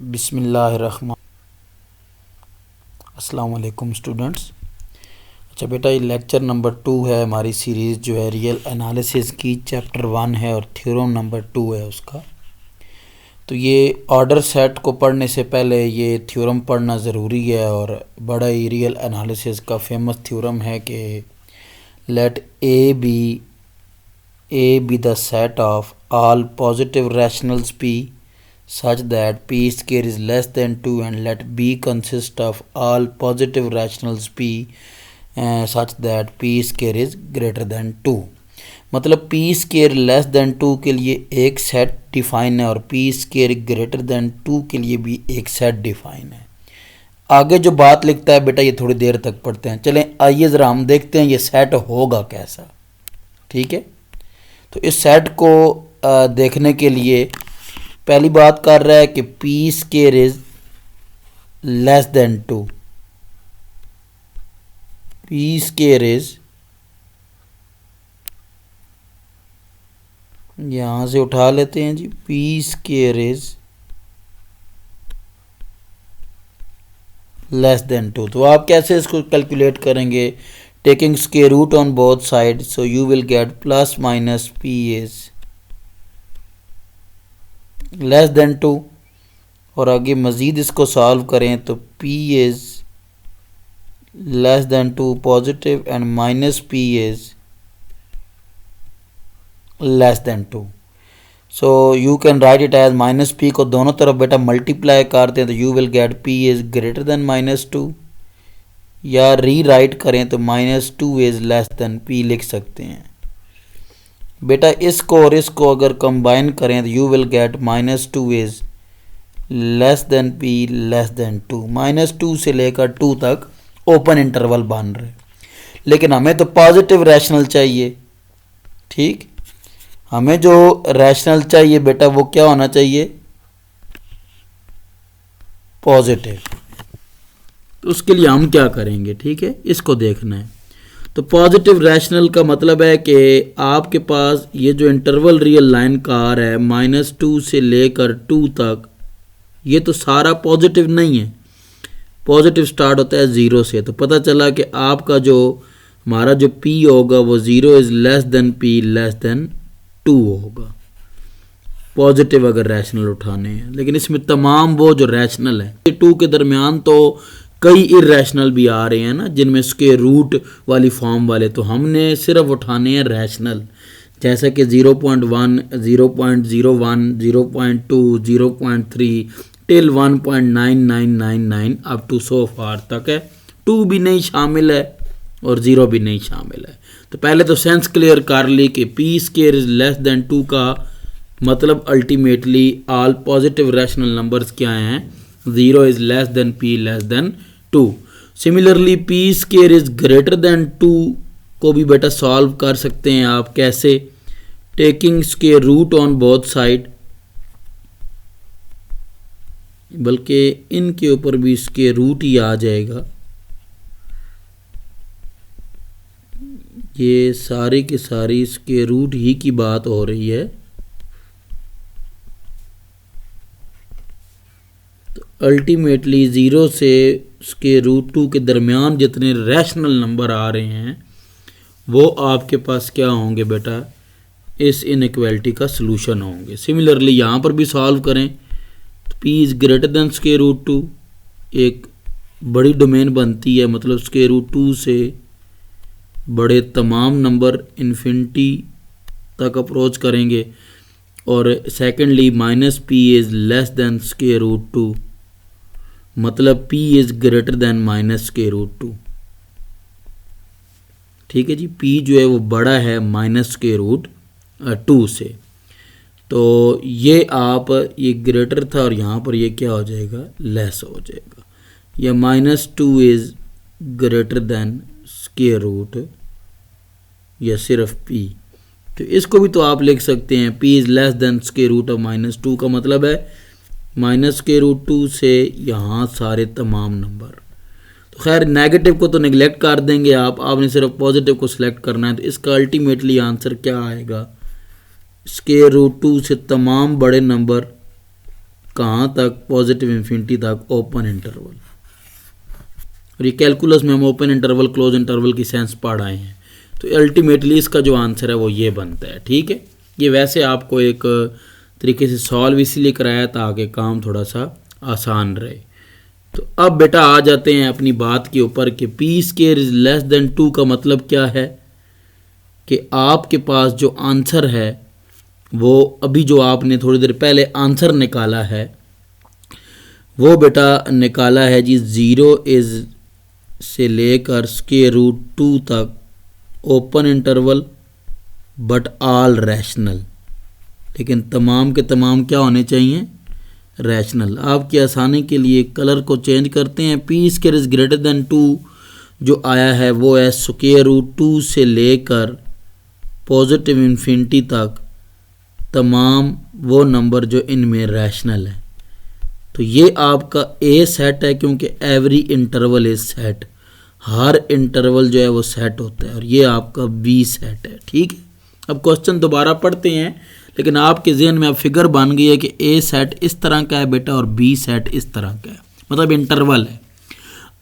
बिस्मिल्लाहिर्रहमान अस्सलाम वालेकुम स्टूडेंट्स। अच्छा बेटा, ये लेक्चर नंबर 2 है हमारी सीरीज़ जो है रियल एनालिसिस की। चैप्टर 1 है और थ्योरम नंबर 2 है उसका। तो ये ऑर्डर सेट को पढ़ने से पहले ये थ्योरम पढ़ना ज़रूरी है और बड़ा ही रियल एनालिसिस का फेमस थ्योरम है कि let A B the set of all positive rationals P such that p square is less than 2 and let b consist of all positive rationals p such that p square is greater than 2। मतलब p square less than 2 के लिए एक set define है और p square greater than 2 के लिए भी एक सेट डिफाइन है। आगे जो बात लिखता है बेटा ये थोड़ी देर तक पढ़ते हैं। चलें आइए ज़रा हम देखते हैं ये सेट होगा कैसा। ठीक है, तो इस सेट को देखने के लिए पहली बात कर रहा है कि P square is less than 2। P square is, यहां से उठा लेते हैं जी, P square is less than 2। तो आप कैसे इसको कैलकुलेट करेंगे? Taking square root on both side, so you will get plus minus P is less than 2। और आगे मज़ीद इसको सॉल्व करें तो p is less than 2 positive and minus p is less than 2। So you can write it as minus p को दोनों तरफ बेटा मल्टीप्लाई करते हैं तो you will get p is greater than minus 2, या री राइट करें तो minus 2 is less than p लिख सकते हैं। बेटा इसको और इसको अगर कंबाइन करें तो you will get minus 2 is less than p less than 2। Minus 2 से लेकर 2 तक ओपन इंटरवल बन रहे, लेकिन हमें तो पॉजिटिव रैशनल चाहिए। ठीक, हमें जो रैशनल चाहिए बेटा वो क्या होना चाहिए? पॉजिटिव। तो उसके लिए हम क्या करेंगे? ठीक है, इसको देखना है। तो पॉजिटिव रैशनल का मतलब है कि आपके पास ये जो इंटरवल रियल लाइन का आ रहा है -2 से लेकर 2 तक, ये तो सारा पॉजिटिव नहीं है। पॉजिटिव स्टार्ट होता है 0 से। तो पता चला कि आपका जो हमारा जो p होगा वो 0 is less than p less than 2 होगा, पॉजिटिव अगर रैशनल उठाने हैं। लेकिन इसमें तमाम वो जो रैशनल है 2 के दरमियान तो कई इरेशनल भी आ रहे हैं ना, जिनमें स्क्वायर रूट वाली फॉर्म वाले, तो हमने सिर्फ उठाने हैं रैशनल, जैसा कि 0.1, 0.01, 0.2, 0.3 टिल 1.9999 अप टू सो फार तक है। 2 भी नहीं शामिल है और 0 भी नहीं शामिल है। तो पहले तो सेंस क्लियर कर ली कि P square is less than 2 का मतलब ultimately all positive rational numbers क्या हैं? 0 is less than p less than 2। Similarly p square is greater than 2 को भी बेटा सॉल्व कर सकते हैं आप। कैसे? Taking square root on both side, बल्कि इनके ऊपर भी स्क्वायर रूट ही आ जाएगा। ये सारी की सारी स्क्वायर रूट ही की बात हो रही है। अल्टीमेटली 0 से स्क्वायर रूट 2 के दरमियान जितने रैशनल नंबर आ रहे हैं वो आपके पास क्या होंगे बेटा? इस इनइक्वालिटी का सलूशन होंगे। सिमिलरली यहाँ पर भी सॉल्व करें तो p is greater than square root 2, एक बड़ी डोमेन बनती है, मतलब स्क्वायर रूट 2 से बड़े तमाम नंबर इन्फिनिटी तक अप्रोच करेंगे। और secondly minus p is less than square root 2, मतलब p is greater than minus square root 2। ठीक है जी, p जो है वो बड़ा है माइनस स्क्वायर रूट 2 से। तो ये आप ये ग्रेटर था और यहाँ पर ये क्या हो जाएगा? लेस हो जाएगा। या -2 is greater than square root या सिर्फ p। तो इसको भी तो आप लिख सकते हैं p is less than square root of -2 का मतलब है माइनस स्क्वायर रूट 2 से यहाँ सारे तमाम नंबर। तो खैर नेगेटिव को तो निगलेक्ट कर देंगे आपने सिर्फ पॉजिटिव को सिलेक्ट करना है। तो इसका अल्टीमेटली आंसर क्या आएगा? स्क्वायर रूट 2 से तमाम बड़े नंबर कहाँ तक, पॉजिटिव इन्फिनिटी तक ओपन इंटरवल। और ये कैलकुलस में हम ओपन इंटरवल क्लोज इंटरवल की सेंस पढ़ आए हैं। तो अल्टीमेटली इसका जो आंसर है वो ये बनता है। ठीक है, ये वैसे आपको एक तरीके से सॉल्व इसीलिए कराया ताकि काम थोड़ा सा आसान रहे। तो अब बेटा आ जाते हैं अपनी बात के ऊपर कि P square is less than 2 का मतलब क्या है कि आपके पास जो आंसर है वो अभी जो आपने थोड़ी देर पहले आंसर निकाला है वो बेटा निकाला है जी 0 इज से लेकर स्क्वायर रूट 2 तक open interval but all rational, लेकिन तमाम के तमाम क्या होने चाहिए, रैशनल। आपकी आसानी के लिए कलर को चेंज करते हैं। P square is greater than 2 जो आया है वो है स्क्वायर रूट 2 से लेकर पॉजिटिव इन्फिनिटी तक तमाम वो नंबर जो इनमें रैशनल है। तो ये आपका ए सेट है क्योंकि every interval is set, her interval जो है वो सेट होता है, और ये आपका बी सेट है। ठीक है, अब क्वेश्चन दोबारा पढ़ते हैं, लेकिन आपके जहन में अब फिगर बन गई है कि ए सेट इस तरह का है बेटा और बी सेट इस तरह का है, मतलब इंटरवल है।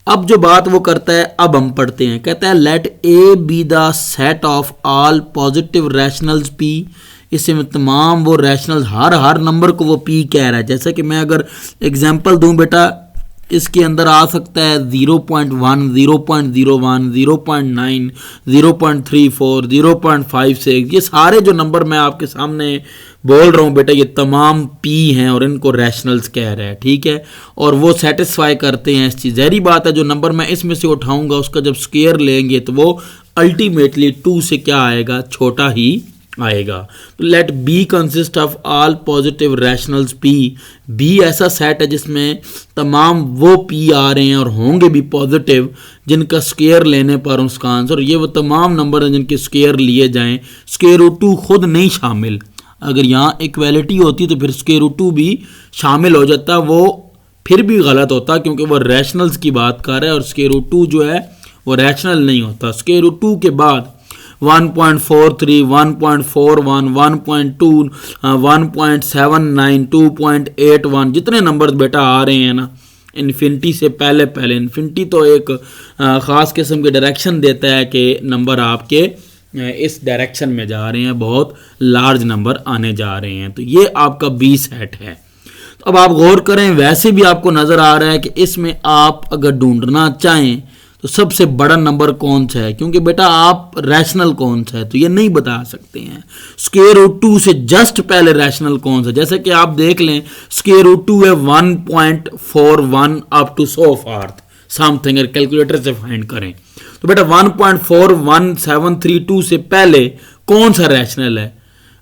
अब जो बात वो करता है अब हम पढ़ते हैं, कहता है let A B the set of all positive rationals P. इसमें तमाम वो रैशनल्स हर नंबर को वो पी कह रहा है। जैसे कि मैं अगर एग्जांपल दूं बेटा, इसके अंदर आ सकता है 0.1, 0.01, 0.9, 0.34, 0.56। ये सारे जो नंबर मैं आपके सामने बोल रहा हूँ बेटा ये तमाम पी हैं और इनको रैशनल्स कह रहे हैं। ठीक है, और वो सेटिस्फाई करते हैं इस चीज़। जहरी बात है जो नंबर मैं इसमें से उठाऊंगा उसका जब स्क्वायर लेंगे तो वो अल्टीमेटली 2 से क्या आएगा, छोटा ही आएगा। तो let B consist of all positive rationals P. B ऐसा सेट है जिसमें तमाम वो पी आ रहे हैं और होंगे भी पॉजिटिव जिनका स्क्वायर लेने पर उसका आंसर, ये वो तमाम नंबर हैं जिनके स्क्वायर लिए जाएं। स्क्वायर रूट 2 खुद नहीं शामिल, अगर यहाँ इक्वालिटी होती तो फिर स्क्वायर रूट 2 भी शामिल हो जाता, वो फिर भी गलत होता क्योंकि वो रैशनल्स की बात कर रहा है और स्क्वायर रूट 2 जो है वो रैशनल नहीं होता। स्क्वायर रूट 2 के बाद 1.43, 1.41, 1.2, 1.79, 2.81 जितने नंबर बेटा आ रहे हैं ना इन्फिनिटी से पहले इन्फिनिटी तो एक ख़ास किस्म की डायरेक्शन देता है कि नंबर आपके इस डायरेक्शन में जा रहे हैं, बहुत लार्ज नंबर आने जा रहे हैं। तो ये आपका बी सेट है। तो अब आप गौर करें, वैसे भी आपको नज़र आ रहा है कि इसमें आप अगर ढूंढना चाहें तो सबसे बड़ा नंबर कौन सा है, क्योंकि बेटा आप रैशनल कौन सा है तो ये नहीं बता सकते हैं। स्क्वायर रूट 2 से जस्ट पहले रैशनल कौन सा, जैसे कि आप देख लें स्क्वायर रूट 2 है 1.41 up to so forth something, अगर कैलकुलेटर से फाइंड करें तो बेटा 1.41732 से पहले कौन सा रैशनल है।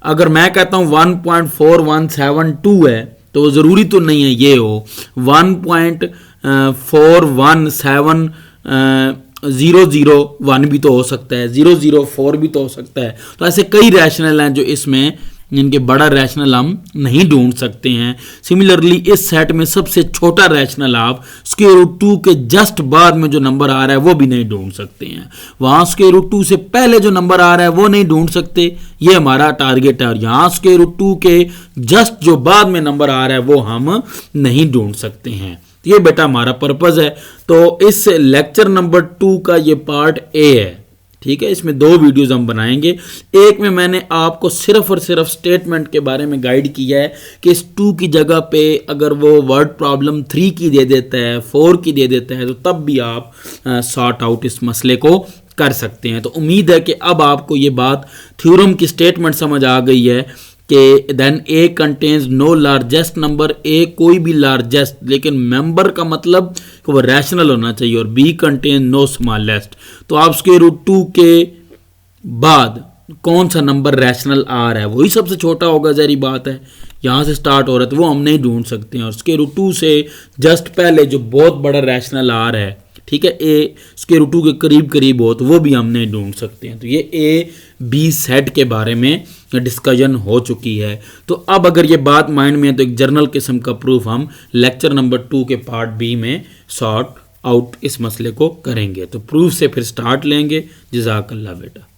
अगर मैं कहता हूं 1.4172 है तो वो ज़रूरी तो नहीं है ये हो 1.41701 भी तो हो सकता है, 004 भी तो हो सकता है। तो ऐसे कई रैशनल हैं जो इसमें जिनके बड़ा रैशनल हम नहीं ढूंढ सकते हैं। सिमिलरली इस सेट में सबसे छोटा रैशनल आप स्क्वायर रूट 2 के जस्ट बाद में जो नंबर आ रहा है वो भी नहीं ढूंढ सकते हैं। वहाँ स्क्वायर रूट 2 से पहले जो नंबर आ रहा है वो नहीं ढूंढ सकते, ये हमारा टारगेट है। और यहाँ स्क्वायर रूट 2 के जस्ट जो बाद में नंबर आ रहा है वो हम नहीं ढूंढ सकते हैं। ये बेटा हमारा पर्पस है। तो इस लेक्चर नंबर 2 का ये पार्ट ए है, ठीक है। इसमें 2 वीडियोस हम बनाएंगे। एक में मैंने आपको सिर्फ और सिर्फ स्टेटमेंट के बारे में गाइड किया है कि इस 2 की जगह पे अगर वो वर्ड प्रॉब्लम 3 की दे देता है, 4 की दे देता है, तो तब भी आप सॉर्ट आउट इस मसले को कर सकते हैं। तो उम्मीद है कि अब आपको ये बात थ्योरम की स्टेटमेंट समझ आ गई है कि देन ए कंटेन्स नो लार्जेस्ट नंबर, ए कोई भी लार्जेस्ट, लेकिन मेंबर का मतलब कि वो रैशनल होना चाहिए, और बी कंटेन नो स्मॉलेस्ट। तो आप स्क्वायर रूट 2 के बाद कौन सा नंबर रैशनल आ रहा है वही सबसे छोटा होगा, जहरी बात है। यहाँ से स्टार्ट हो रहा है तो वो हम नहीं ढूंढ सकते हैं। और स्क्वायर रूट 2 से जस्ट पहले जो बहुत बड़ा रैशनल आ रहा है, ठीक है, ए स्क्वायर रूट 2 के करीब करीब हो, तो वो भी हम नहीं ढूंढ सकते हैं। तो ये ए बी सेट के बारे में डिस्कशन हो चुकी है। तो अब अगर ये बात माइंड में है तो एक जर्नल किस्म का प्रूफ हम लेक्चर नंबर 2 के पार्ट बी में सॉर्ट आउट इस मसले को करेंगे। तो प्रूफ से फिर स्टार्ट लेंगे। जज़ाकल्लाह बेटा।